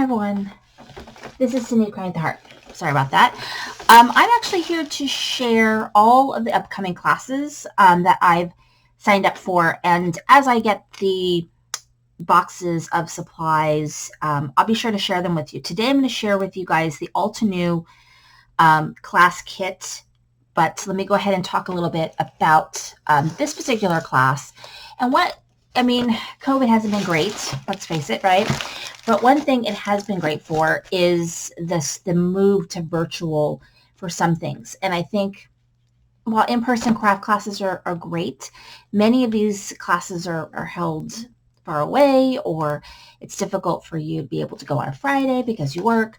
everyone. This is Cindy Crying at the Heart. Sorry about that. I'm actually here to share all of the upcoming classes that I've signed up for. And as I get the boxes of supplies, I'll be sure to share them with you. Today I'm going to share with you guys the Altenew class kit. But let me go ahead and talk a little bit about this particular class. And COVID hasn't been great, let's face it, right? But one thing it has been great for is the move to virtual for some things. And I think while in-person craft classes are great, many of these classes are held far away, or it's difficult for you to be able to go on a Friday because you work.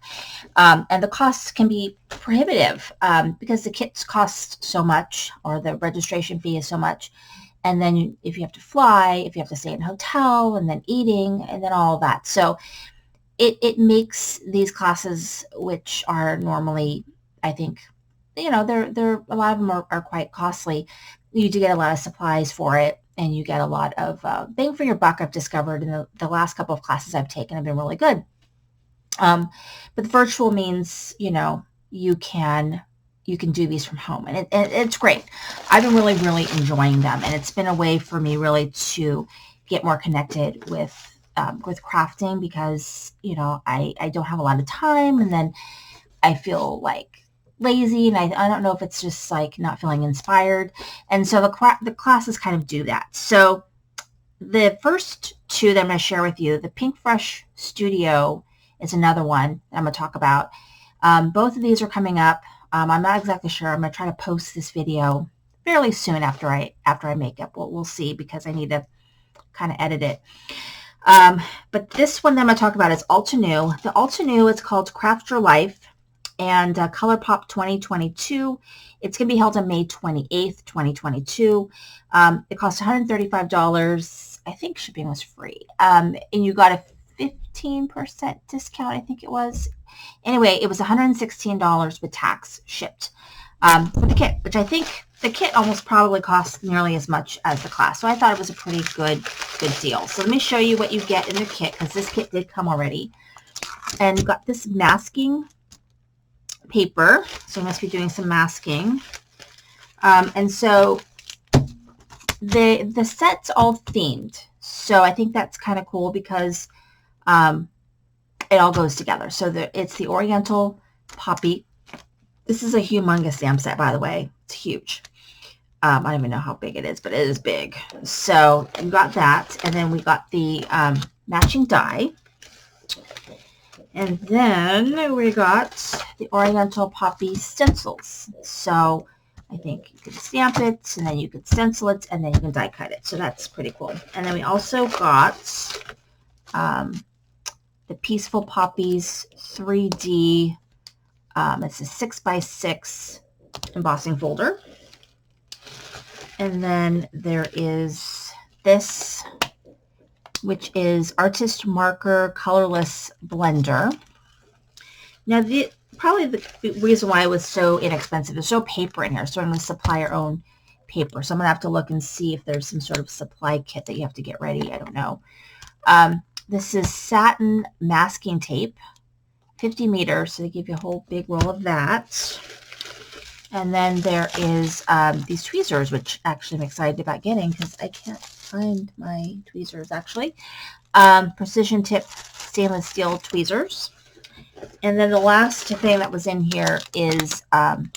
And the costs can be prohibitive because the kits cost so much, or the registration fee is so much. And then if you have to fly, if you have to stay in a hotel, and then eating, and then all of that. So it makes these classes, which are normally, I think, they're a lot of them are quite costly. You do get a lot of supplies for it, and you get a lot of bang for your buck. I've discovered in the last couple of classes I've taken have been really good. But the virtual means, you can do these from home, and it's great. I've been really, really enjoying them, and it's been a way for me really to get more connected with crafting because, I don't have a lot of time, and then I feel like lazy, and I don't know if it's just like not feeling inspired. And so the classes kind of do that. So the first two that I'm going to share with you, the Pink Fresh Studio is another one that I'm going to talk about. Both of these are coming up. I'm not exactly sure. I'm going to try to post this video fairly soon after I make it. We'll see, because I need to kind of edit it. But this one that I'm going to talk about is Altenew. The Altenew, it's called Craft Your Life, and ColourPop 2022. It's going to be held on May 28th, 2022. It costs $135. I think shipping was free. And you got a 15% discount, I think it was. Anyway, it was $116 with tax shipped for the kit, which I think the kit almost probably costs nearly as much as the class. So I thought it was a pretty good deal. So let me show you what you get in the kit, because this kit did come already. And you got this masking paper, so you must be doing some masking. And so the set's all themed, so I think that's kind of cool because it all goes together. So it's the Oriental Poppy. This is a humongous stamp set, by the way. It's huge. I don't even know how big it is, but it is big. So you got that, and then we got the matching die. And then we got the Oriental Poppy stencils. So I think you could stamp it, and then you could stencil it, and then you can die cut it. So that's pretty cool. And then we also got the Peaceful Poppies 3D. It's a 6x6 embossing folder. And then there is this, which is Artist Marker Colorless Blender. Now, probably the reason why it was so inexpensive, there's no paper in here, so I'm going to supply your own paper. So I'm going to have to look and see if there's some sort of supply kit that you have to get ready. I don't know. This is satin masking tape, 50 meters, so they give you a whole big roll of that. And then there is these tweezers, which actually I'm excited about getting because I can't find my tweezers, actually. Precision tip stainless steel tweezers. And then the last thing that was in here is an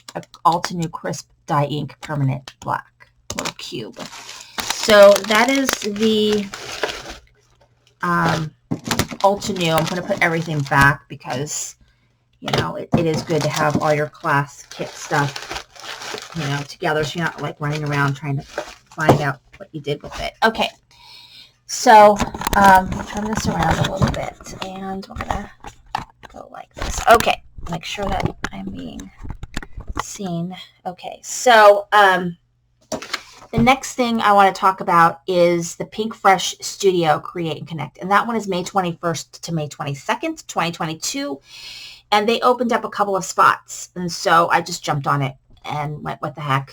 Altenew Crisp Dye Ink Permanent Black little cube. So that is the Altenew. I'm going to put everything back because, it is good to have all your class kit stuff, together, so you're not like running around trying to find out what you did with it. Okay, so turn this around a little bit, and we're gonna go like this. Okay, make sure that I'm being seen. Okay, so the next thing I want to talk about is the Pink Fresh Studio Create and Connect, and that one is May 21st to May 22nd, 2022, and they opened up a couple of spots, and so I just jumped on it and went, what the heck.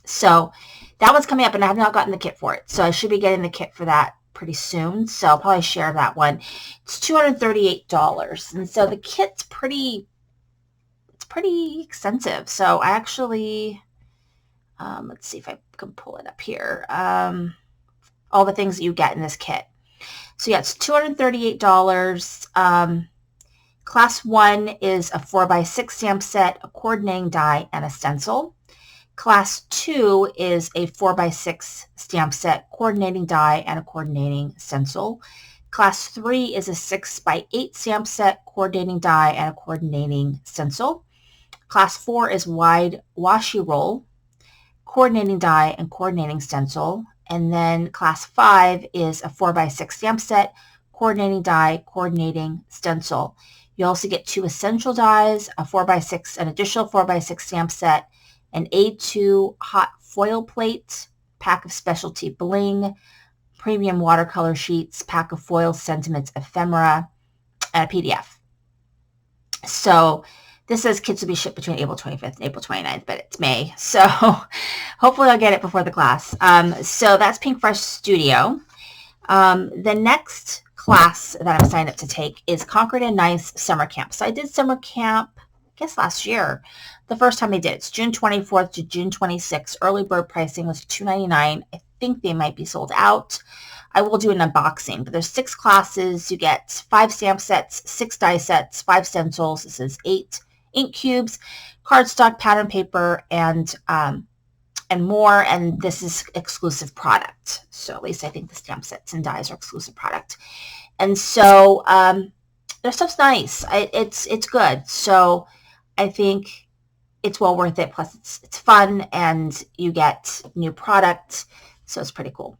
So that one's coming up, and I have not gotten the kit for it. So I should be getting the kit for that pretty soon, so I'll probably share that one. It's $238, and so the kit's pretty extensive. So I actually, let's see if I can pull it up here. All the things that you get in this kit. So yeah, it's $238. Class 1 is a 4x6 stamp set, a coordinating die, and a stencil. Class 2 is a 4x6 stamp set, coordinating die, and a coordinating stencil. Class 3 is a 6x8 stamp set, coordinating die, and a coordinating stencil. Class 4 is wide washi roll, coordinating die, and coordinating stencil. And then Class 5 is a 4x6 stamp set, coordinating die, coordinating stencil. You also get 2 essential dies, a 4x6, an additional 4x6 stamp set, an A2 hot foil plate, pack of specialty bling, premium watercolor sheets, pack of foil sentiments ephemera, and a PDF. So this says kits will be shipped between April 25th and April 29th, but it's May. So hopefully I'll get it before the class. So that's Pink Fresh Studio. The next class that I'm signed up to take is Concord and Nice Summer Camp. So I did summer camp, I guess last year, the first time I did. It's June 24th to June 26th. Early bird pricing was $2.99. I think they might be sold out. I will do an unboxing, but there's 6 classes. You get 5 stamp sets, 6 die sets, 5 stencils. This is 8 ink cubes, cardstock, pattern paper, and more. And this is exclusive product. So at least I think the stamp sets and dies are exclusive product. And so their stuff's nice. It's good. So I think it's well worth it. Plus it's fun and you get new product. So it's pretty cool.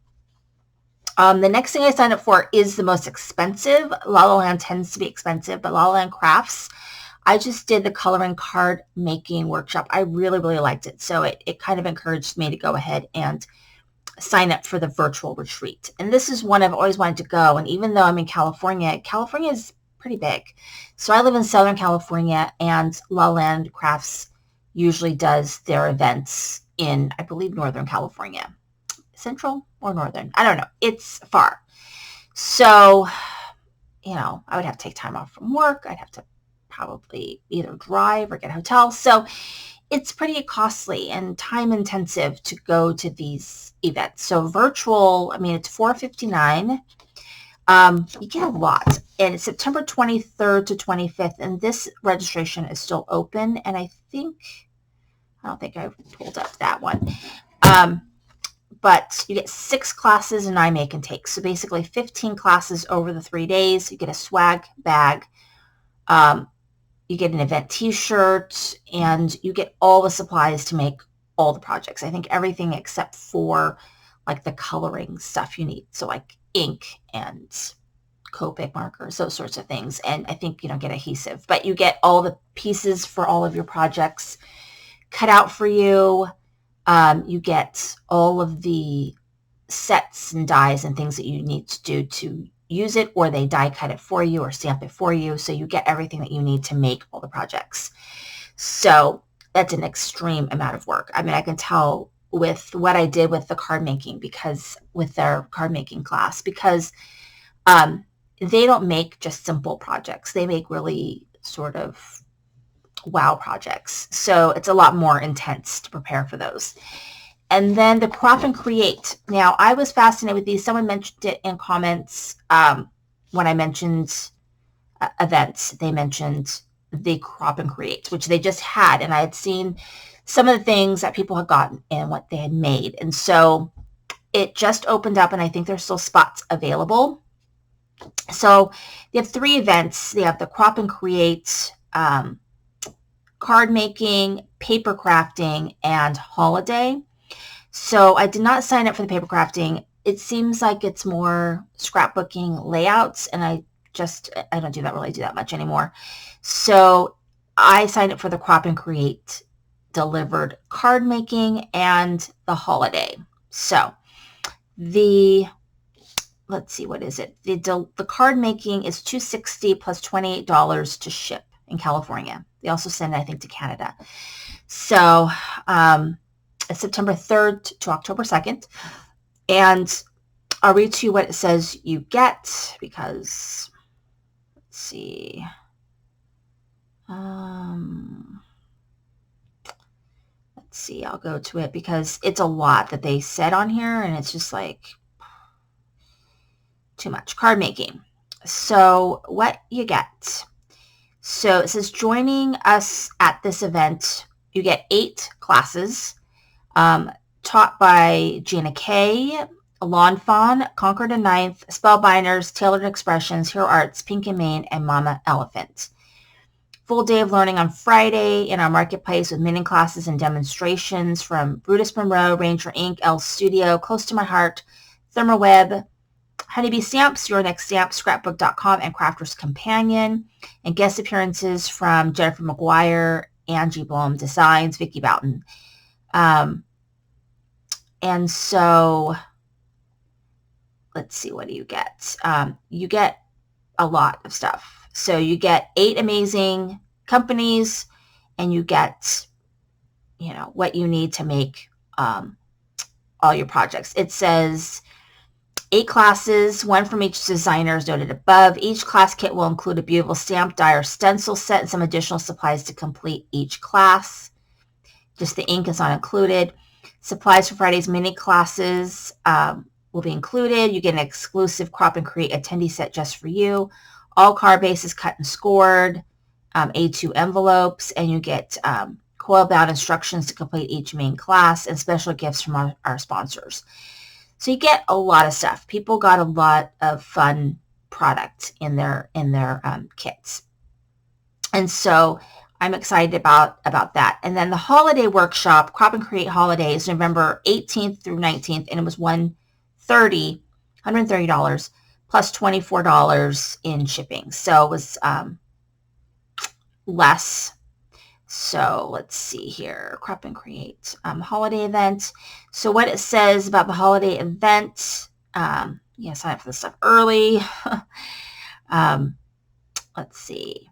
The next thing I signed up for is the most expensive. La La Land tends to be expensive, but La La Land Crafts, I just did the coloring card making workshop. I really, really liked it. So it kind of encouraged me to go ahead and sign up for the virtual retreat. And this is one I've always wanted to go. And even though I'm in California, California is pretty big. So I live in Southern California, and La La Land Crafts usually does their events in, I believe, Northern California. Central or Northern? I don't know. It's far. So, I would have to take time off from work. I'd have to probably either drive or get a hotel. So it's pretty costly and time intensive to go to these events. So virtual, it's $4.59. You get a lot. And it's September 23rd to 25th. And this registration is still open. And I don't think I pulled up that one. But you get 6 classes and 9 make and take. So basically 15 classes over the 3 days. You get a swag bag. You get an event t-shirt, and you get all the supplies to make all the projects. I think everything except for like the coloring stuff you need. So like ink and Copic markers, those sorts of things. And I think, get adhesive. But you get all the pieces for all of your projects cut out for you. You get all of the sets and dies and things that you need to do to use it, or they die cut it for you or stamp it for you. So you get everything that you need to make all the projects. So that's an extreme amount of work. I can tell with what I did with the card making, because with their card making class, because they don't make just simple projects. They make really sort of wow projects. So it's a lot more intense to prepare for those. And then the crop and create. Now, I was fascinated with these. Someone mentioned it in comments when I mentioned events. They mentioned the crop and create, which they just had. And I had seen some of the things that people had gotten and what they had made. And so it just opened up, and I think there's still spots available. So they have 3 events. They have the crop and create, card making, paper crafting, and holiday. So I did not sign up for the paper crafting. It seems like it's more scrapbooking layouts, and I don't really do that much anymore. So I signed up for the crop and create delivered card making and the holiday. So let's see, what is it? The card making is $260 plus $28 to ship in California. They also send, I think, to Canada. So it's September 3rd to October 2nd. And I'll read to you what it says you get because, let's see. Let's see, I'll go to it because it's a lot that they said on here and it's just like too much. Card making. So what you get. So it says joining us at this event, you get 8 classes taught by Gina Kay, Lawn Fawn, Conquer the Ninth, Spellbinders, Tailored Expressions, Hero Arts, Pink and Mane, and Mama Elephant. Full day of learning on Friday in our marketplace with mini classes and demonstrations from Brutus Monroe, Ranger Inc., Elle Studio, Close to My Heart, ThermaWeb, Honeybee Stamps, Your Next Stamp, Scrapbook.com, and Crafter's Companion, and guest appearances from Jennifer McGuire, Angie Blum Designs, Vicky Boughton. And so, let's see, what do you get? You get a lot of stuff. So you get 8 amazing companies, and you get, what you need to make all your projects. It says 8 classes, 1 from each designer as noted above. Each class kit will include a beautiful stamp, die, or stencil set and some additional supplies to complete each class. Just the ink is not included. Supplies for Friday's mini classes will be included. You get an exclusive Crop and Create attendee set just for you. All card bases cut and scored, A2 envelopes, and you get coil-bound instructions to complete each main class and special gifts from our sponsors. So you get a lot of stuff. People got a lot of fun product in their kits. And so I'm excited about that. And then the holiday workshop, Crop and Create Holiday, is November 18th through 19th, and it was $130 plus $24 in shipping. So it was less. So let's see here, Crop and Create holiday event. So what it says about the holiday event, sign up for this stuff early. Let's see.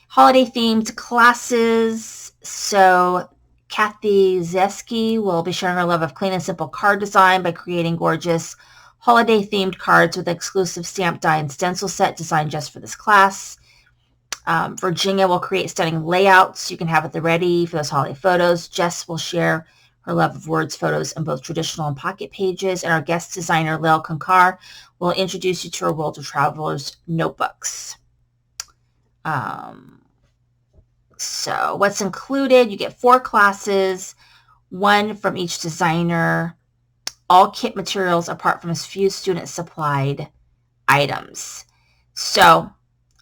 Holiday themed classes. So Kathy Zeski will be sharing her love of clean and simple card design by creating gorgeous holiday themed cards with exclusive stamp, die, and stencil set designed just for this class. Virginia will create stunning layouts you can have at the ready for those holiday photos. Jess will share her love of words photos in both traditional and pocket pages. And our guest designer, Lil Konkar, will introduce you to her World of Travelers notebooks. So what's included? You get 4 classes, 1 from each designer, all kit materials apart from a few student supplied items. So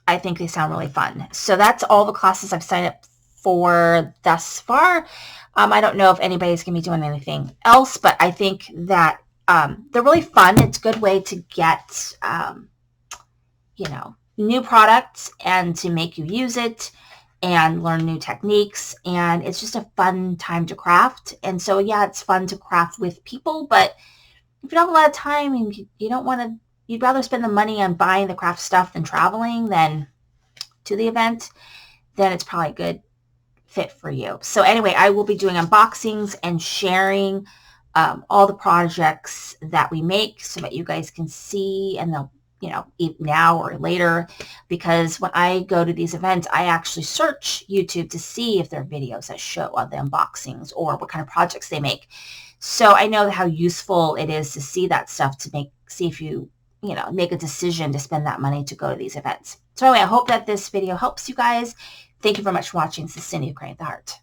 I think they sound really fun. So that's all the classes I've signed up for thus far. I don't know if anybody's going to be doing anything else, but I think that they're really fun. It's a good way to get, new products and to make you use it and learn new techniques. And it's just a fun time to craft. And so, yeah, it's fun to craft with people, but if you don't have a lot of time and you don't want to, you'd rather spend the money on buying the craft stuff than traveling than to the event, then it's probably a good fit for you. So anyway, I will be doing unboxings and sharing all the projects that we make so that you guys can see, and they'll, now or later, because when I go to these events, I actually search YouTube to see if there are videos that show the unboxings or what kind of projects they make. So I know how useful it is to see that stuff to see if you make a decision to spend that money to go to these events. So anyway, I hope that this video helps you guys. Thank you very much for watching. This is Cindy of Create the Heart.